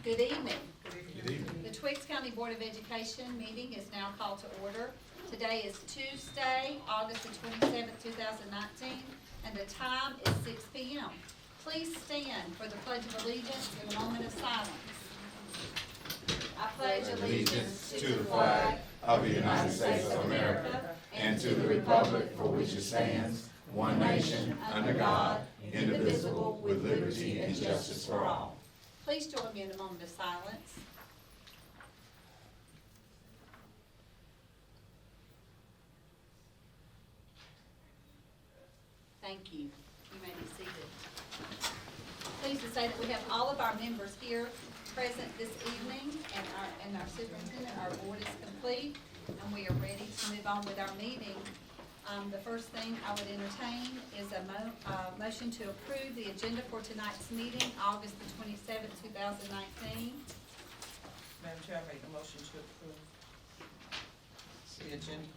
Good evening. Good evening. The Twiggs County Board of Education meeting is now called to order. Today is Tuesday, August the 27th, 2019, and the time is 6 p.m. Please stand for the Pledge of Allegiance in a moment of silence. I pledge allegiance to the flag of the United States of America and to the republic for which it stands, one nation, under God, indivisible, with liberty and justice for all. Please join me in a moment of silence. Thank you. You may be seated. Pleased to say that we have all of our members here present this evening, and our superintendent, our board is complete, and we are ready to move on with our meeting. The first thing I would entertain is a motion to approve the agenda for tonight's meeting, August the 27th, 2019. Madam Chair, I make a motion to approve the agenda.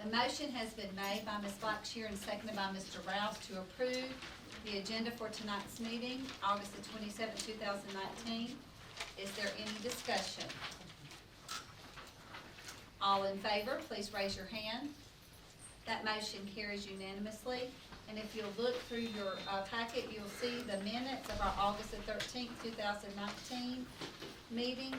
The motion has been made by Ms. Blackshear and seconded by Mr. Rouse to approve the agenda for tonight's meeting, August the 27th, 2019. Is there any discussion? All in favor, please raise your hand. That motion carries unanimously. And if you'll look through your packet, you'll see the minutes of our August the 13th, 2019 meeting.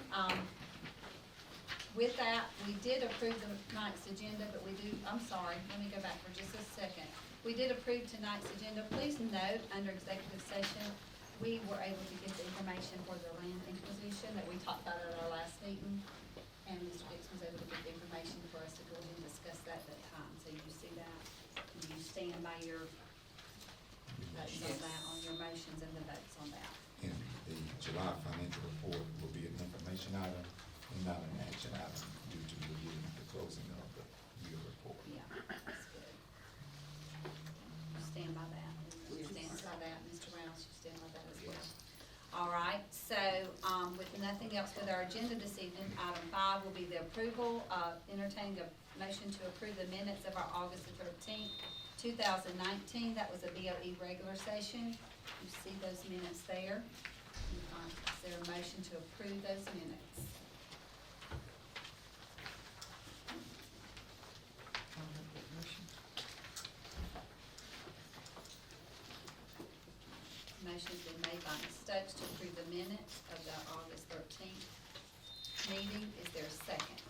With that, we did approve tonight's agenda, but I'm sorry, let me go back for just a second. We did approve tonight's agenda. Please note, under executive session, we were able to get the information for the land acquisition that we talked about at our last meeting. And Mr. Dixon was able to get the information for us to go ahead and discuss that at that time. So you see that, and you stand by your votes on that, on your motions and the votes on that. And the July financial report will be an information item and not an action item due to the closing of the year report. Yeah, that's good. You stand by that. You stand by that, Mr. Rouse, you stand by that as well. All right, so with nothing else with our agenda this evening, item 5 will be the approval of entertaining a motion to approve the minutes of our August the 13th, 2019. That was a BOE regular session. You see those minutes there. Is there a motion to approve those minutes? Motion's been made by Ms. Stokes to approve the minutes of the August 13th meeting. Is there a second?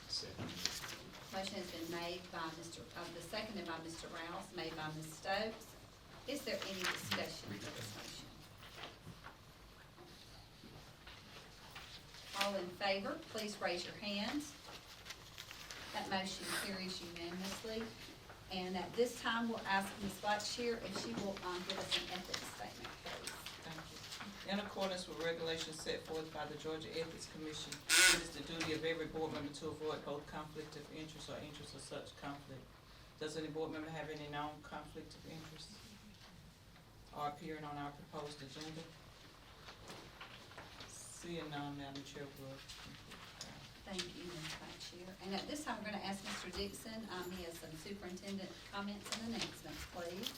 Second. Motion has been made by seconded by Mr. Rouse, made by Ms. Stokes. Is there any discussion for this motion? All in favor, please raise your hands. That motion carries unanimously. And at this time, we'll ask Ms. Blackshear if she will give us an ethics statement, please. Thank you. In accordance with regulations set forth by the Georgia Ethics Commission, it is the duty of every board member to avoid both conflict of interest or interest of such conflict. Does any board member have any known conflict of interest or appearing on our proposed agenda? Seeing none, Madam Chair, will Thank you, Ms. Blackshear. And at this time, we're going to ask Mr. Dixon. He has some superintendent comments and announcements, please.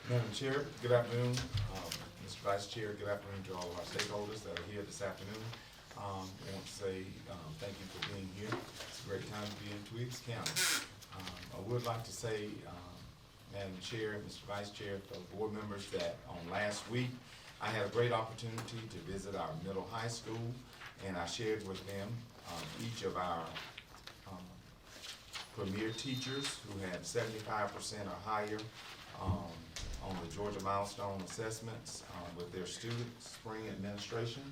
Madam Chair, good afternoon. Mr. Vice Chair, good afternoon to all of our stakeholders that are here this afternoon. I want to say thank you for being here. It's a great time to be in Twiggs County. I would like to say, Madam Chair, Mr. Vice Chair, fellow board members, that on last week, I had a great opportunity to visit our middle high school, and I shared with them each of our premier teachers who had 75% or higher on the Georgia Milestone Assessments with their students, spring administration.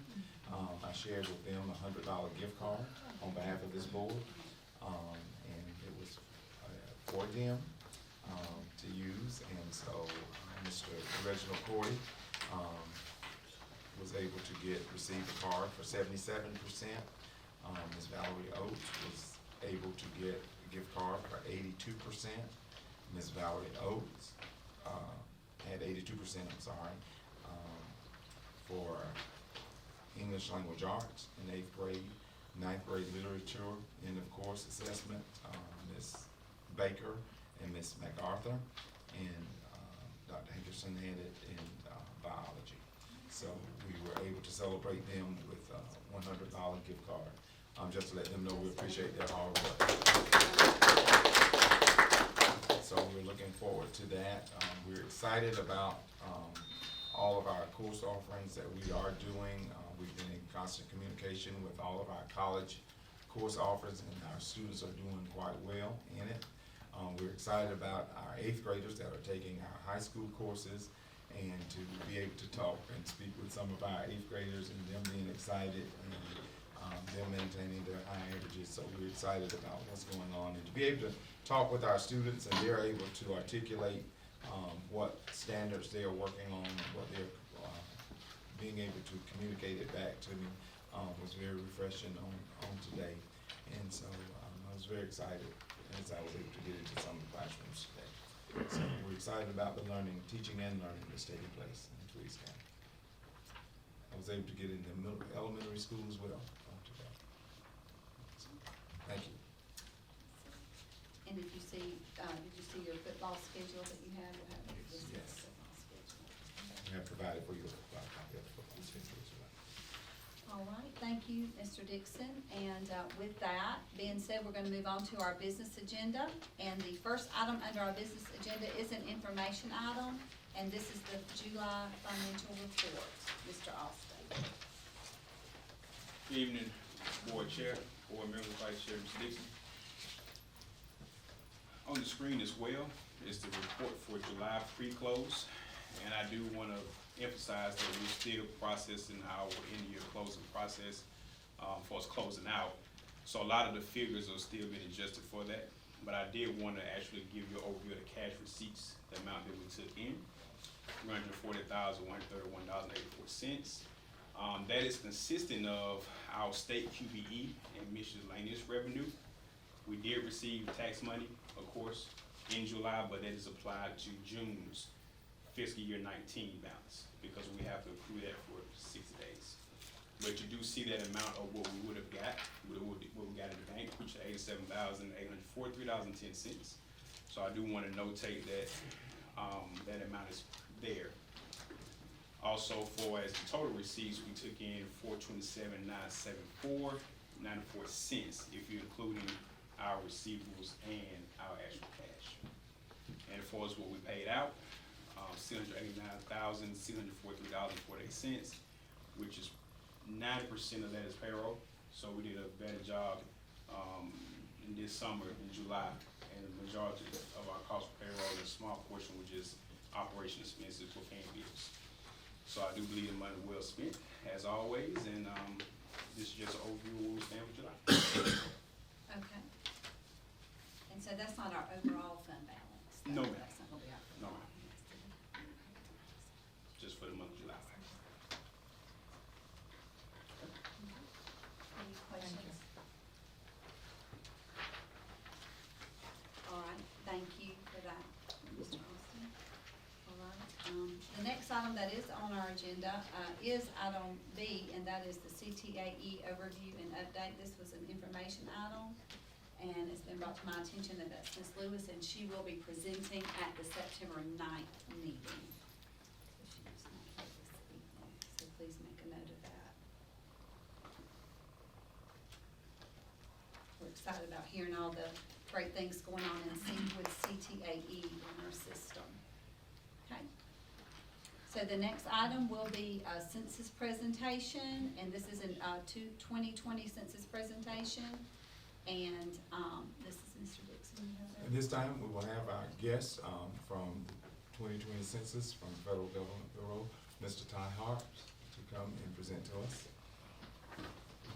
I shared with them a $100 gift card on behalf of this board, and it was for them to use. And so Mr. Reginald Cordy was able to receive a card for 77%. Ms. Valerie Oates was able to get a gift card for 82%. Ms. Valerie Oates had 82%, I'm sorry, for English Language Arts in 8th grade, 9th grade literature, end of course assessment, Ms. Baker and Ms. MacArthur, and Dr. Hankers Anderson had it in biology. So we were able to celebrate them with a $100 gift card, just to let them know we appreciate their hard work. So we're looking forward to that. We're excited about all of our course offerings that we are doing. We've been in constant communication with all of our college course offers, and our students are doing quite well in it. We're excited about our 8th graders that are taking our high school courses, and to be able to talk and speak with some of our 8th graders and them being excited and them maintaining their high averages. So we're excited about what's going on, and to be able to talk with our students and they're able to articulate what standards they are working on and what they're being able to communicate it back to me was very refreshing on today. And so I was very excited as I was able to get into some of the classrooms today. So we're excited about the teaching and learning that's taking place in Twiggs County. I was able to get into elementary school as well today. So, thank you. And if you see, did you see your football schedule that you have? We'll have this Yes. football schedule. We have provided for you a copy of the football schedule as well. All right, thank you, Mr. Dixon. And with that being said, we're going to move on to our business agenda. And the first item under our business agenda is an information item, and this is the July financial report. Mr. Austin. Good evening, Board Chair, Board Members, Vice Chair, Mr. Dixon. On the screen as well is the report for July pre-close, and I do want to emphasize that we're still processing our end-of-year closing process for us closing out. So a lot of the figures are still being adjusted for that, but I did want to actually give you an overview of the cash receipts, the amount that we took in, $340,131.84. That is consisting of our state QBE and miscellaneous revenue. We did receive tax money, of course, in July, but that is applied to June's fiscal year 19 balance, because we have to accrue that for 60 days. But you do see that amount of what we would have got, what we got in the bank, which is $87,843.10. So I do want to notate that that amount is there. Also, for as the total receipts, we took in $427,974.94 if you're including our receivables and our actual cash. And as far as what we paid out, $689,643.48, which is 90% of that is payroll. So we did a better job in this summer in July, and the majority of our cost for payroll, and a small portion was just operation expenses for paying bills. So I do believe the money well spent, as always, and this is just an overview of where we stand with July. Okay. And so that's not our overall fund balance? No, ma'am. That's not gonna be our fund No, balance. Just for the month of July. Any questions? All right, thank you for that, Mr. Austin. All right, the next item that is on our agenda, is item B, and that is the CTAE overview and update. This was an information item, and it's been brought to my attention that that's Ms. Lewis, and she will be presenting at the September 9th meeting. So she was not here this evening, so please make a note of that. We're excited about hearing all the great things going on with CTAE in our system. Okay. So the next item will be a census presentation, and this is an 2020 census presentation. And this is Mr. Dixon. You have that? At this time, we will have our guest from the 2020 census from the Federal Government Bureau, Mr. Ty Hart, to come and present to us a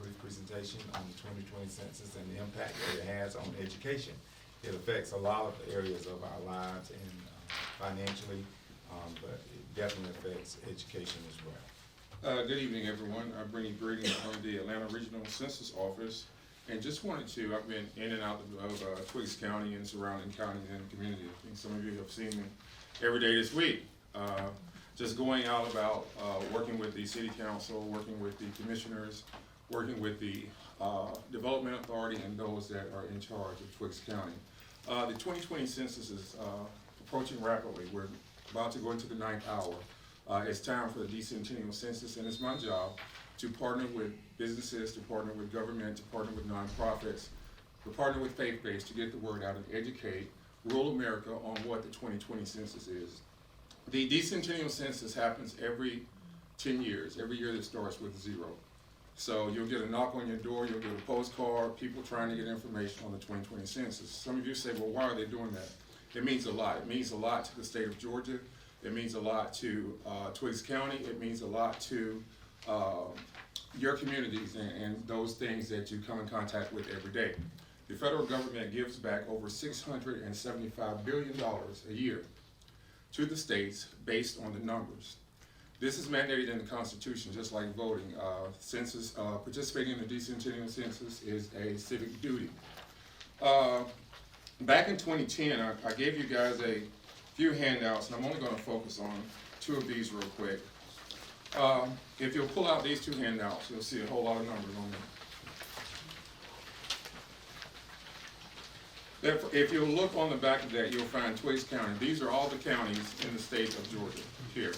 brief presentation on the 2020 census and the impact that it has on education. It affects a lot of the areas of our lives and financially, but it definitely affects education as well. Good evening, everyone. I bring you greetings from the Atlanta Regional Census Office. And just wanted to, I've been in and out of Twiggs County and surrounding counties and community. I think some of you have seen me every day this week. Just going out about working with the city council, working with the commissioners, working with the development authority and those that are in charge of Twiggs County. The 2020 census is approaching rapidly. We're about to go into the 9th hour. It's time for the decennial census, and it's my job to partner with businesses, to partner with government, to partner with nonprofits, to partner with faith-based to get the word out and educate rural America on what the 2020 census is. The decennial census happens every 10 years. Every year that starts with 0. So you'll get a knock on your door, you'll get a postcard, people trying to get information on the 2020 census. Some of you say, well, why are they doing that? It means a lot. It means a lot to the state of Georgia. It means a lot to Twiggs County. It means a lot to your communities and those things that you come in contact with every day. The federal government gives back over $675 billion a year to the states based on the numbers. This is mandated in the Constitution, just like voting. Census, participating in the decennial census is a civic duty. Back in 2010, I gave you guys a few handouts, and I'm only going to focus on 2 of these real quick. If you'll pull out these 2 handouts, you'll see a whole lot of numbers on them. If you look on the back of that, you'll find Twiggs County. These are all the counties in the state of Georgia here,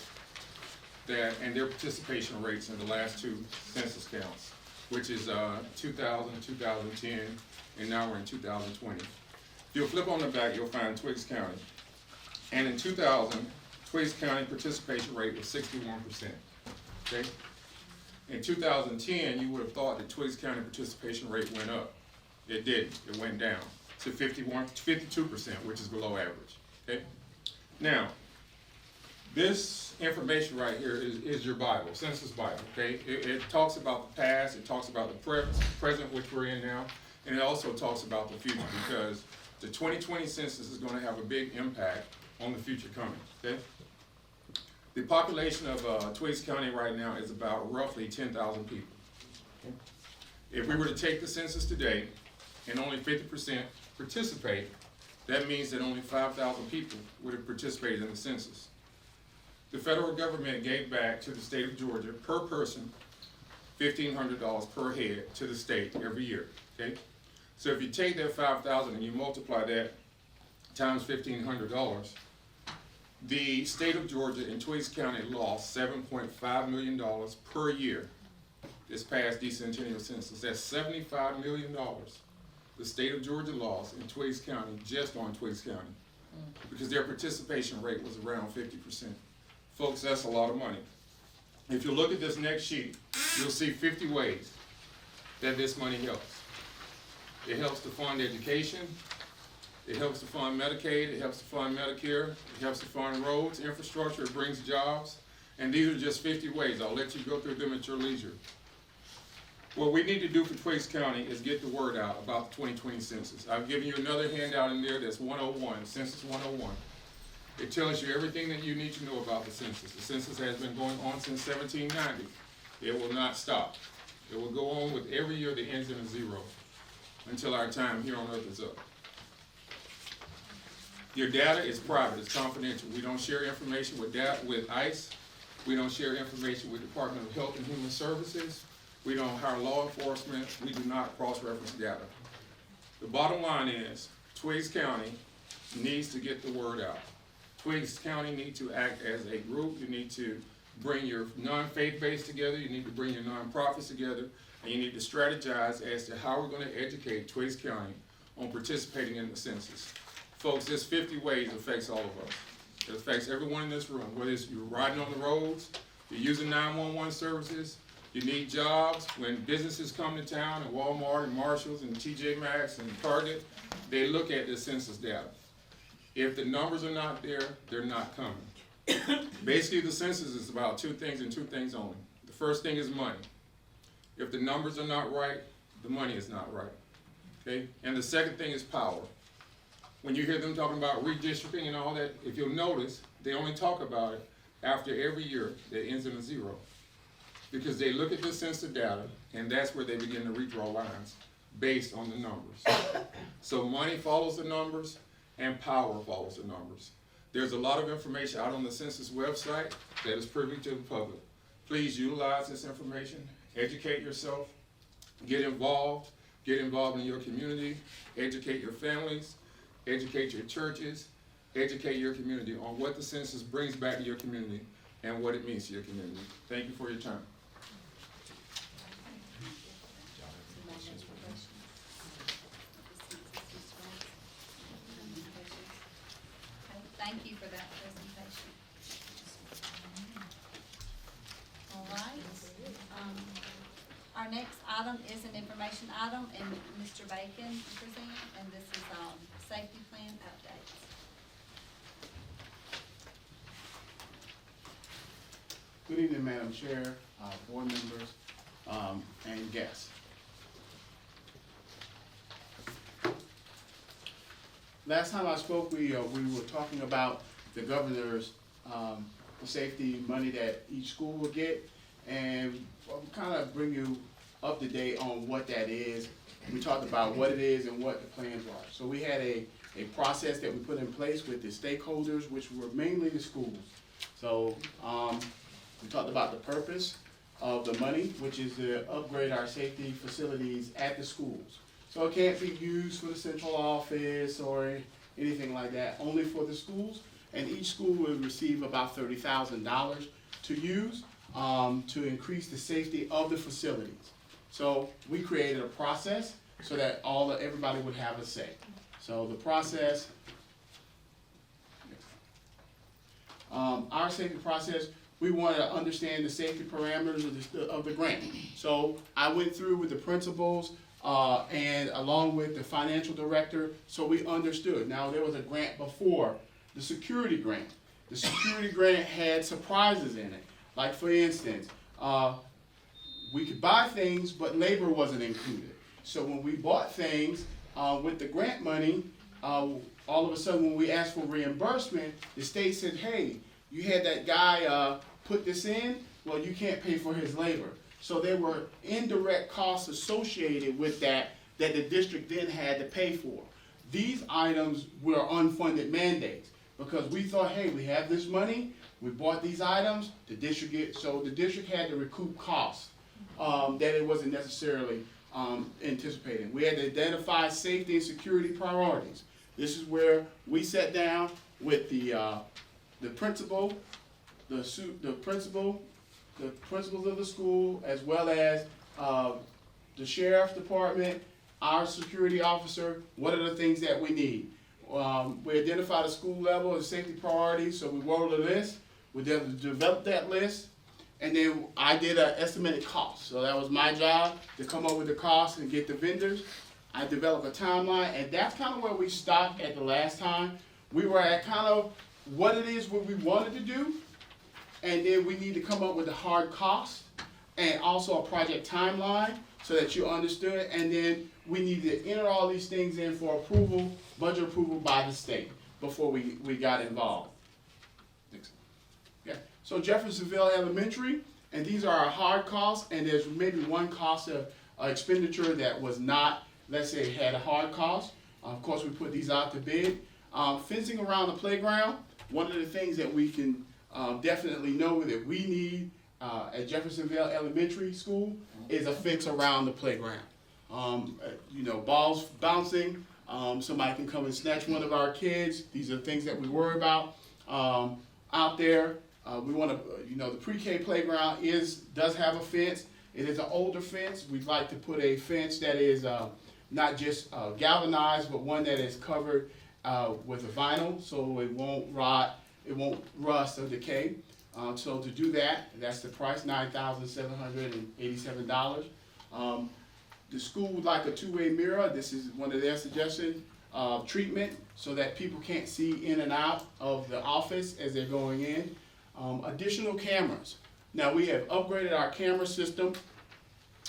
and their participation rates in the last 2 census counts, which is 2000, 2010, and now we're in 2020. If you'll flip on the back, you'll find Twiggs County. And in 2000, Twiggs County participation rate was 61%. Okay? In 2010, you would have thought that Twiggs County participation rate went up. It didn't. It went down to 52%, which is below average. Okay? Now, this information right here is your Bible, Census Bible. Okay? It talks about the past, it talks about the present, which we're in now, and it also talks about the future, because the 2020 census is going to have a big impact on the future coming. Okay? The population of Twiggs County right now is about roughly 10,000 people. Okay? If we were to take the census today and only 50% participate, that means that only 5,000 people would have participated in the census. The federal government gave back to the state of Georgia per person $1,500 per head to the state every year. Okay? So if you take that 5,000 and you multiply that times $1,500, the state of Georgia and Twiggs County lost $7.5 million per year this past decennial census. That's $75 million the state of Georgia lost in Twiggs County, just on Twiggs County, because their participation rate was around 50%. Folks, that's a lot of money. If you look at this next sheet, you'll see 50 ways that this money helps. It helps to fund education. It helps to fund Medicaid. It helps to fund Medicare. It helps to fund roads, infrastructure. It brings jobs. And these are just 50 ways. I'll let you go through them at your leisure. What we need to do for Twiggs County is get the word out about the 2020 census. I've given you another handout in there that's 101, Census 101. It tells you everything that you need to know about the census. The census has been going on since 1790. It will not stop. It will go on with every year that ends in a 0 until our time here on earth is up. Your data is private, it's confidential. We don't share information with ICE. We don't share information with the Department of Health and Human Services. We don't hire law enforcement. We do not cross-reference data. The bottom line is Twiggs County needs to get the word out. Twiggs County needs to act as a group. You need to bring your non-faith base together. You need to bring your nonprofits together. And you need to strategize as to how we're going to educate Twiggs County on participating in the census. Folks, this 50 ways affects all of us. It affects everyone in this room, whether it's you're riding on the roads, you're using 911 services, you need jobs. When businesses come to town, and Walmart and Marshalls and TJ Maxx and Target, they look at the census data. If the numbers are not there, they're not coming. Basically, the census is about 2 things and 2 things only. The first thing is money. If the numbers are not right, the money is not right. Okay? And the second thing is power. When you hear them talking about redistricting and all that, if you'll notice, they only talk about it after every year that ends in a 0. Because they look at the census data, and that's where they begin to redraw lines based on the numbers. So money follows the numbers, and power follows the numbers. There's a lot of information out on the census website that is privy to the public. Please utilize this information, educate yourself, get involved in your community, educate your families, educate your churches, educate your community on what the census brings back to your community and what it means to your community. Thank you for your time. Thank you for that presentation. All right. Our next item is an information item, and Mr. Bacon will present, and this is, safety plan updates. Good evening, Madam Chair, board members, and guests. Last time I spoke, we were talking about the governor's safety money that each school will get, and I'll kind of bring you up to date on what that is. We talked about what it is and what the plans are. So we had a process that we put in place with the stakeholders, which were mainly the schools. So we talked about the purpose of the money, which is to upgrade our safety facilities at the schools. So it can't be used for the central office or anything like that, only for the schools. And each school will receive about $30,000 to use to increase the safety of the facilities. So we created a process so that everybody would have a say. So the process, our safety process, we wanted to understand the safety parameters of the grant. So I went through with the principals and along with the financial director, so we understood. Now there was a grant before, the security grant. The security grant had surprises in it. Like for instance, we could buy things, but labor wasn't included. So when we bought things with the grant money, all of a sudden when we asked for reimbursement, the state said, hey, you had that guy put this in, well, you can't pay for his labor. So there were indirect costs associated with that the district then had to pay for. These items were unfunded mandates because we thought, hey, we have this money, we bought these items, so the district had to recoup costs that it wasn't necessarily anticipating. We had to identify safety and security priorities. This is where we sat down with the principal, the principals of the school, as well as the sheriff's department, our security officer. What are the things that we need? We identified a school level and safety priorities, so we wrote a list. We developed that list, and then I did an estimated cost. So that was my job, to come up with the cost and get the vendors. I developed a timeline, and that's kind of where we stopped at the last time. We were at kind of what it is, what we wanted to do, and then we need to come up with a hard cost and also a project timeline so that you understood it, and then we need to enter all these things in for approval, budget approval by the state before we got involved. Yeah. So Jeffersonville Elementary, and these are our hard costs, and there's maybe one cost of expenditure that was not, let's say, had a hard cost. Of course, we put these out to bid. Fencing around the playground, one of the things that we can definitely know that we need at Jeffersonville Elementary School is a fence around the playground. Balls bouncing, somebody can come and snatch one of our kids. These are things that we worry about out there. We want to, the pre-K playground does have a fence. It is an older fence. We'd like to put a fence that is not just galvanized, but one that is covered with a vinyl, so it won't rot, it won't rust or decay. So to do that, that's the price, $9,787. The school would like a two-way mirror. This is one of their suggestions. Treatment so that people can't see in and out of the office as they're going in. Additional cameras. Now we have upgraded our camera system.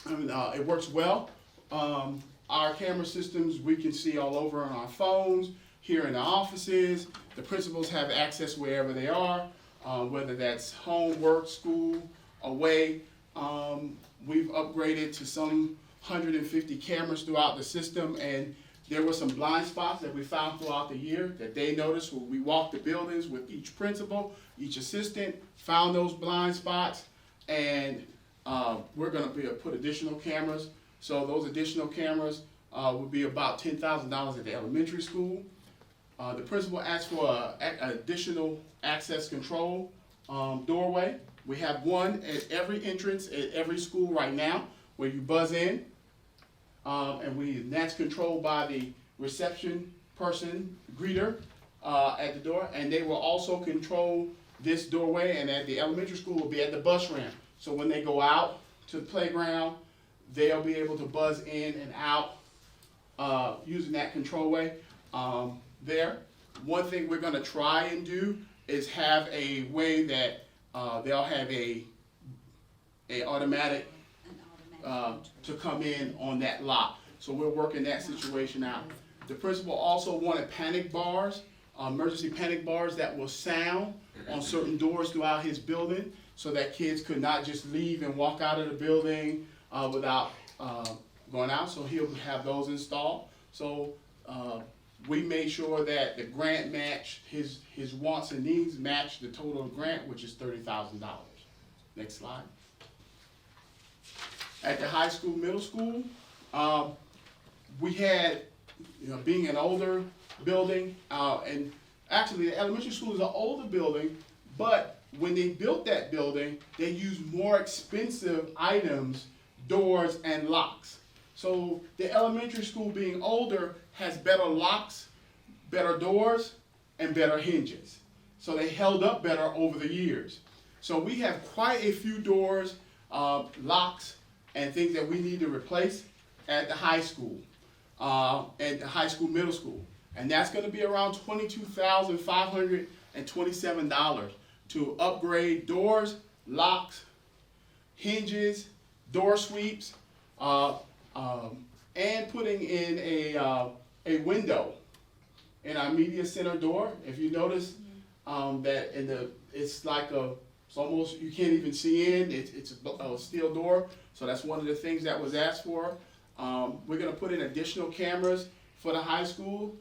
It works well. Our camera systems we can see all over on our phones, here in the offices. The principals have access wherever they are, whether that's home, work, school, away. We've upgraded to some 150 cameras throughout the system, and there were some blind spots that we found throughout the year that they noticed when we walked the buildings with each principal, each assistant, found those blind spots, and we're going to put additional cameras. So those additional cameras would be about $10,000 at the elementary school. The principal asked for an additional access control doorway. We have one at every entrance at every school right now where you buzz in. And that's controlled by the reception person, greeter, at the door. And they will also control this doorway, and at the elementary school will be at the bus ramp. So when they go out to the playground, they'll be able to buzz in and out using that control way there. One thing we're gonna try and do is have a way that they'll have a automatic to come in on that lock. So we're working that situation out. The principal also wanted panic bars, emergency panic bars that will sound on certain doors throughout his building so that kids could not just leave and walk out of the building without going out. So he'll have those installed. So we made sure that the grant match, his wants and needs match the total grant, which is $30,000. Next slide. At the high school, middle school, we had, being an older building, and actually the elementary school is an older building, but when they built that building, they used more expensive items, doors and locks. So the elementary school, being older, has better locks, better doors, and better hinges. So they held up better over the years. So we have quite a few doors, locks, and things that we need to replace at the high school, at the high school, middle school. And that's gonna be around $22,527 to upgrade doors, locks, hinges, door sweeps, and putting in a window in our media center door. If you notice that it's almost, you can't even see in, it's a steel door. So that's one of the things that was asked for. We're gonna put in additional cameras for the high school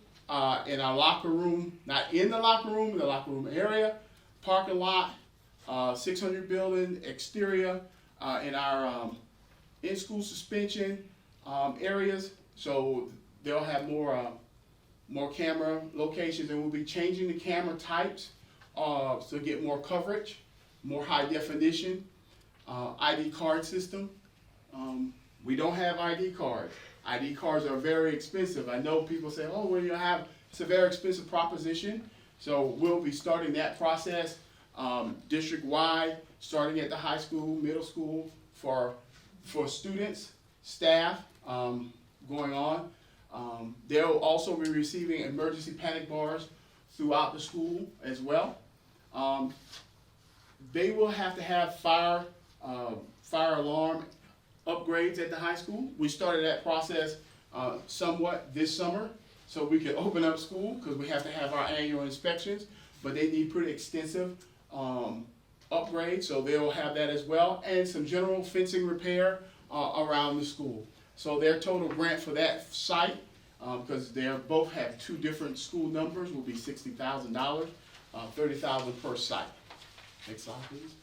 in our locker room, not in the locker room area, parking lot, 600 building, exterior, in our in-school suspension areas. So they'll have more camera locations, and we'll be changing the camera types to get more coverage, more high definition, ID card system. We don't have ID cards. ID cards are very expensive. I know people say, oh, well, it's a very expensive proposition. So we'll be starting that process district-wide, starting at the high school, middle school, for students, staff, going on. They'll also be receiving emergency panic bars throughout the school as well. They will have to have fire alarm upgrades at the high school. We started that process somewhat this summer, so we could open up school, because we have to have our annual inspections, but they need pretty extensive upgrades, so they'll have that as well, and some general fencing repair around the school. So their total grant for that site, because they both have two different school numbers, will be $60,000, $30,000 per site. Next slide, please.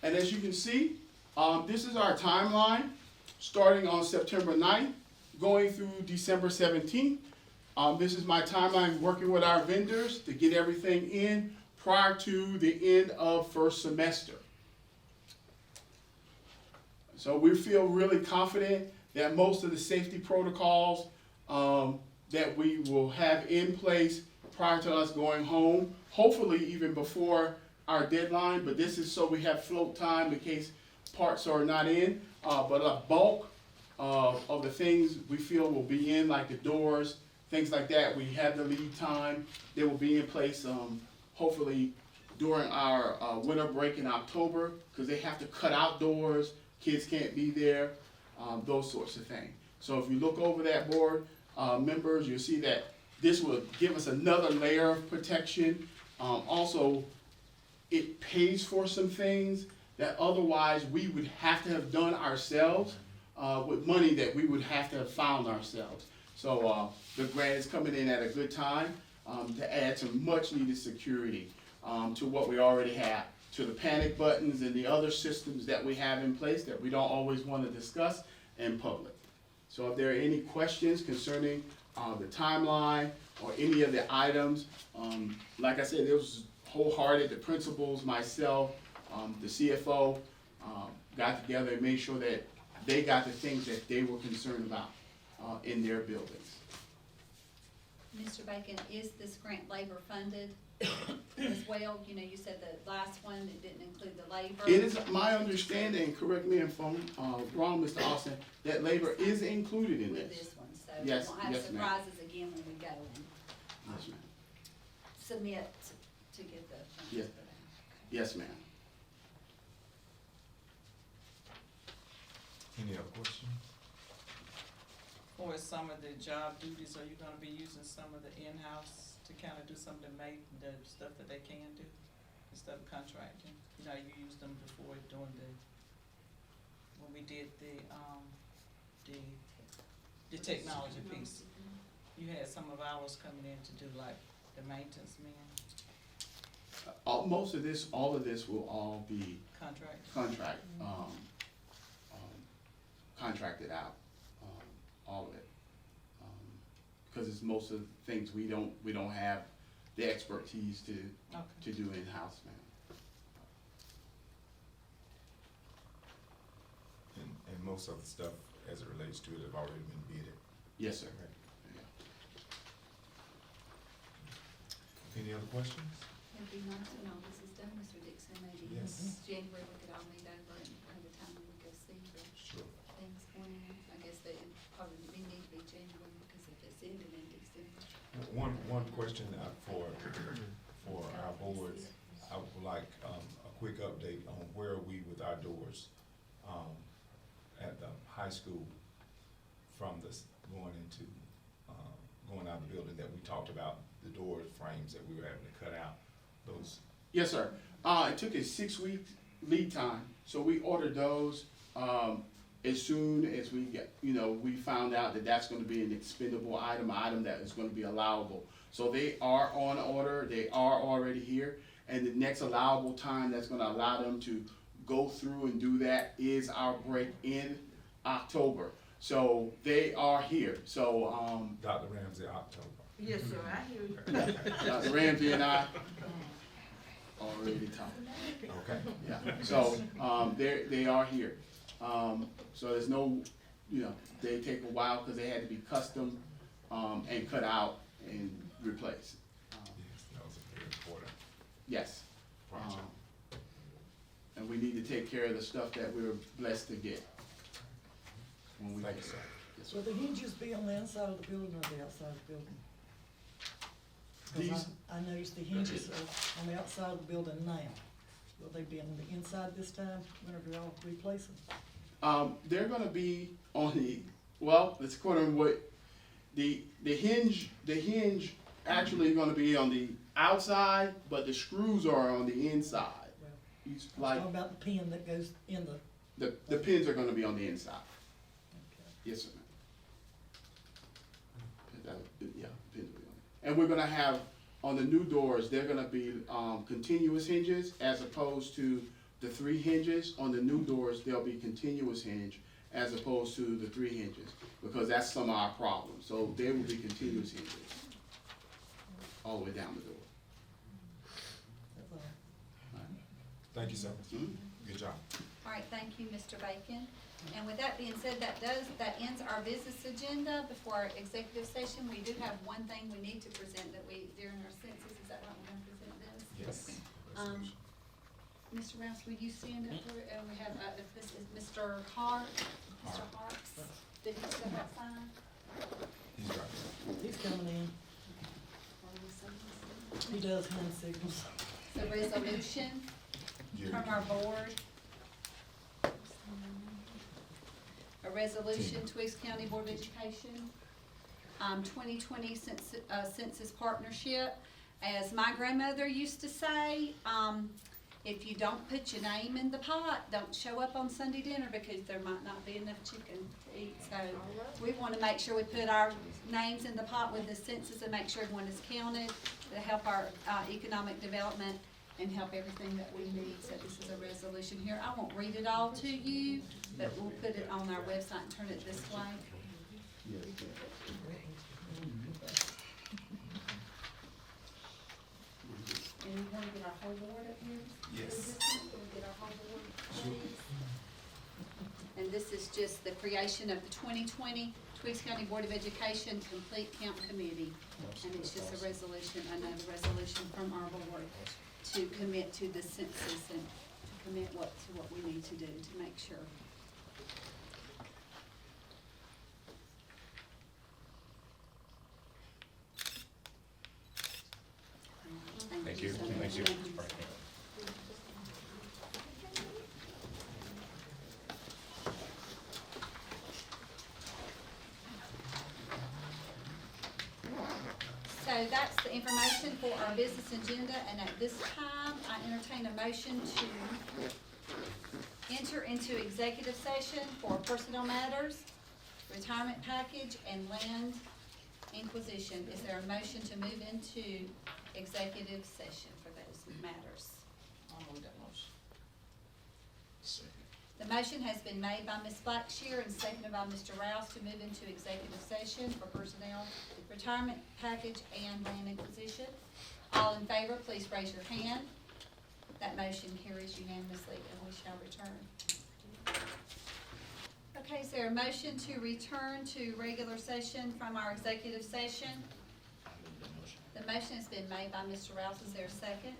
And as you can see, this is our timeline, starting on September 9th, going through December 17th. This is my timeline working with our vendors to get everything in prior to the end of first semester. So we feel really confident that most of the safety protocols that we will have in place prior to us going home, hopefully even before our deadline, but this is so we have float time in case parts are not in, but a bulk of the things we feel will be in, like the doors, things like that. We have the lead time. They will be in place hopefully during our winter break in October, because they have to cut out doors, kids can't be there, those sorts of things. So if you look over that board, members, you'll see that this will give us another layer of protection. Also, it pays for some things that otherwise we would have to have done ourselves with money that we would have to have found ourselves. So the grant is coming in at a good time to add some much needed security to what we already have, to the panic buttons and the other systems that we have in place that we don't always want to discuss in public. So if there are any questions concerning the timeline or any of the items. Like I said, it was wholehearted, the principals, myself, the CFO, got together and made sure that they got the things that they were concerned about, in their buildings. Mr. Bacon, is this grant labor funded as well? You know, you said the last one, it didn't include the labor. It is my understanding, correct me if I'm wrong, Mr. Austin, that labor is included in With this. this one, so Yes, we won't have yes, ma'am. surprises again when we go and Yes, ma'am. submit to get the funds Yes. for that. Yes, ma'am. Any other questions? For some of the job duties, are you gonna be using some of the in-house to kind of do some of the stuff that they can do instead of contracting? You know, you used them before doing when we did the technology piece. You had some of ours coming in to do like the maintenance men Most of this, all of this will all be contract. contracted out, all of it. Because it's most of the things we don't have the expertise to Okay. do in-house, ma'am. And most of the stuff as it relates to it have already been bidded. Yes, sir. Right. Yeah. Any other questions? It'd be nice when all this is done, Mr. Dixon, maybe in Yes. January we could all meet over and have a time when we go see the Sure. things going on. I guess they probably need to be January because if it's ended in December. One question for our boards, I would like, a quick update on where are we with our doors, at the high school from this going into, going out of the building that we talked about, the door frames that we were having to cut out, those. Yes, sir. It took a 6-week lead time, so we ordered those, as soon as we get, we found out that that's gonna be an expendable item, an item that is gonna be allowable. So they are on order, they are already here, and the next allowable time that's gonna allow them to go through and do that is our break in October. So they are here, so, Dr. Ramsey, October. Yes, sir, I hear you. Dr. Ramsey and I already talked. Okay. Yeah, so, they are here. So there's no, they take a while because they had to be custom, and cut out and replaced. Yes, that was a very important Yes. project. And we need to take care of the stuff that we were blessed to get. When we Thank get you, sir. it. Yes, sir. Will the hinges be on the inside of the building or the outside of the building? 'Cause These, I noticed the hinges are on the outside of the building now. Will they be on the inside this time, whenever y'all replace them? they're gonna be on it's according to what, the hinge actually gonna be on the outside, but the screws are on the inside. Well, It's I'm like, talking about the pin that goes in the, the pins are gonna be on the inside. okay. Yes, sir. Yeah, pins will be on it. And we're gonna have, on the new doors, they're gonna be, continuous hinges as opposed to the 3 hinges. On the new doors, there'll be continuous hinge as opposed to the 3 hinges, because that's some of our problems. So there will be continuous hinges all the way down the door. That's all. All right. Thank you, sir. Mhm. Good job. All right, thank you, Mr. Bacon. And with that being said, that ends our business agenda. Before our executive session, we do have one thing we need to present that during our census, is that right, we're gonna present this? Yes. Um, Mr. Rouse, will you stand up for it? And we have, this is Mr. Hart, Mr. Hart's, did he step outside? He's right there. He's coming in, he does hand signals. The resolution Jerry. from our board. A resolution, Twiggs County Board of Education, 2020 Census Partnership. As my grandmother used to say, if you don't put your name in the pot, don't show up on Sunday dinner because there might not be enough chicken to eat. So we want to make sure we put our names in the pot with the census and make sure everyone is counted to help our economic development and help everything that we need. So this is a resolution here. I won't read it all to you, but we'll put it on our website and turn it this way. And you wanna get our whole board up here? Yes. Can we get our whole board, please? And this is just the creation of the 2020 Twiggs County Board of Education Complete Count Committee. And it's just a resolution, another resolution from our board to commit to the census and to commit to what we need to do to make sure. Thank you. so Thank much. you. So that's the information for our business agenda, and at this time, I entertain a motion to enter into executive session for personnel matters, retirement package, and land inquisition. Is there a motion to move into executive session for those matters? I'll move that motion. The motion has been made by Ms. Blackshear and seconded by Mr. Rouse to move into executive session for personnel, retirement package, and land acquisition. All in favor, please raise your hand. That motion carries unanimously, and we shall return. Okay, is there a motion to return to regular session from our executive session? The motion has been made by Mr. Rouse. Is there a second?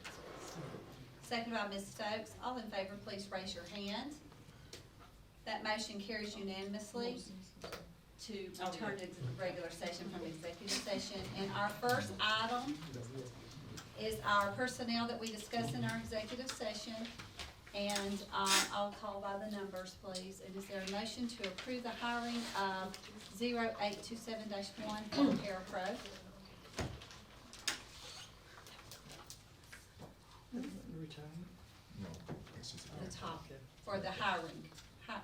Seconded by Ms. Stokes. All in favor, please raise your hand. That motion carries unanimously to return to regular session from executive session. And our first item is our personnel that we discussed in our executive session. And I'll call by the numbers, please. And is there a motion to approve the hiring of 0827-1 for parapro? Retirement, No, it's just. The top, okay, for the hiring. okay.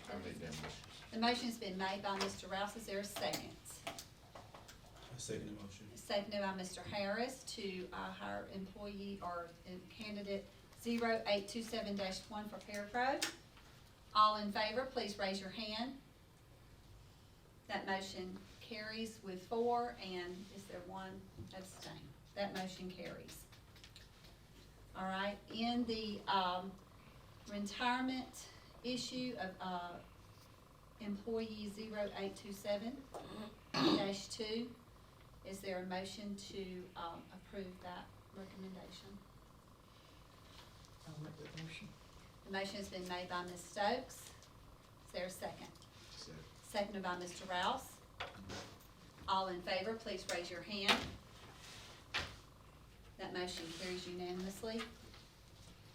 I made that motion. The motion's been made by Mr. Rouse. Is there a second? I second the motion. Seconded by Mr. Harris to hire employee or candidate 0827-1 for parapro. All in favor, please raise your hand. That motion carries with 4, and is there one abstain? That motion carries. All right, in the retirement issue of employee 0827-2, is there a motion to approve that recommendation? I'll make that motion. The motion has been made by Ms. Stokes. Is there a second? Seconded by Mr. Rouse. All in favor, please raise your hand. That motion carries unanimously.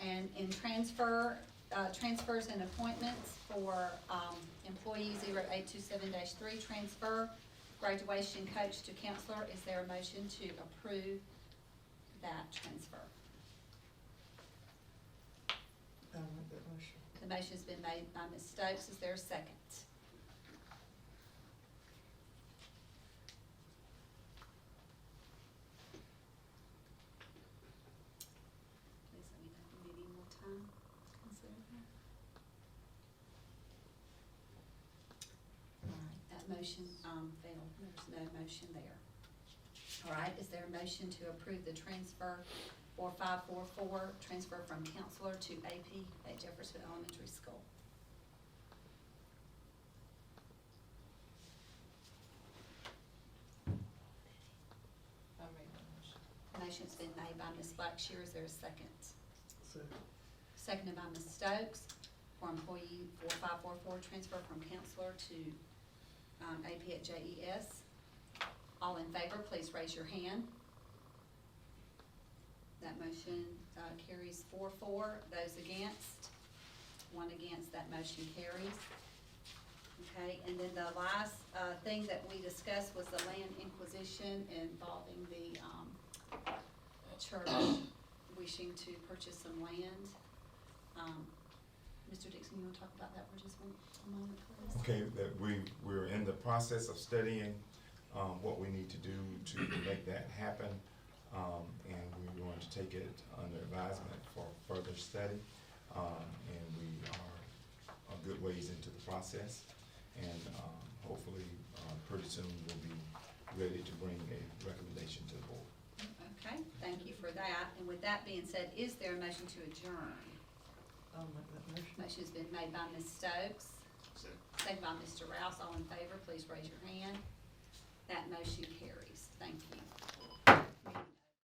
And in transfers and appointments for employee 0827-3, transfer graduation coach to counselor, is there a motion to approve that transfer? I'll make that motion. The motion's been made by Ms. Stokes. Is there a second? Please let me know if you need any more time to consider that. All right, that motion failed. There's no motion there. All right, is there a motion to approve the transfer 4544, transfer from counselor to AP at Jeffersonville Elementary School? I made that motion. Motion's been made by Ms. Blackshear. Is there a second? So, Seconded by Ms. Stokes for employee 4544, transfer from counselor to AP at JES. All in favor, please raise your hand. That motion carries 4-4. Those against, 1 against, that motion carries. Okay, and then the last thing that we discussed was the land inquisition involving the church wishing to purchase some land. Mr. Dixon, you wanna talk about that for just a moment, please? Okay, that we're in the process of studying what we need to do to make that happen. And we're going to take it under advisement for further study. And we are a good ways into the process. And hopefully, pretty soon we'll be ready to bring a recommendation to the board. Okay, thank you for that. And with that being said, is there a motion to adjourn? I'll make that motion. Motion's been made by Ms. Stokes, second by Mr. Rouse. All in favor, please raise your hand.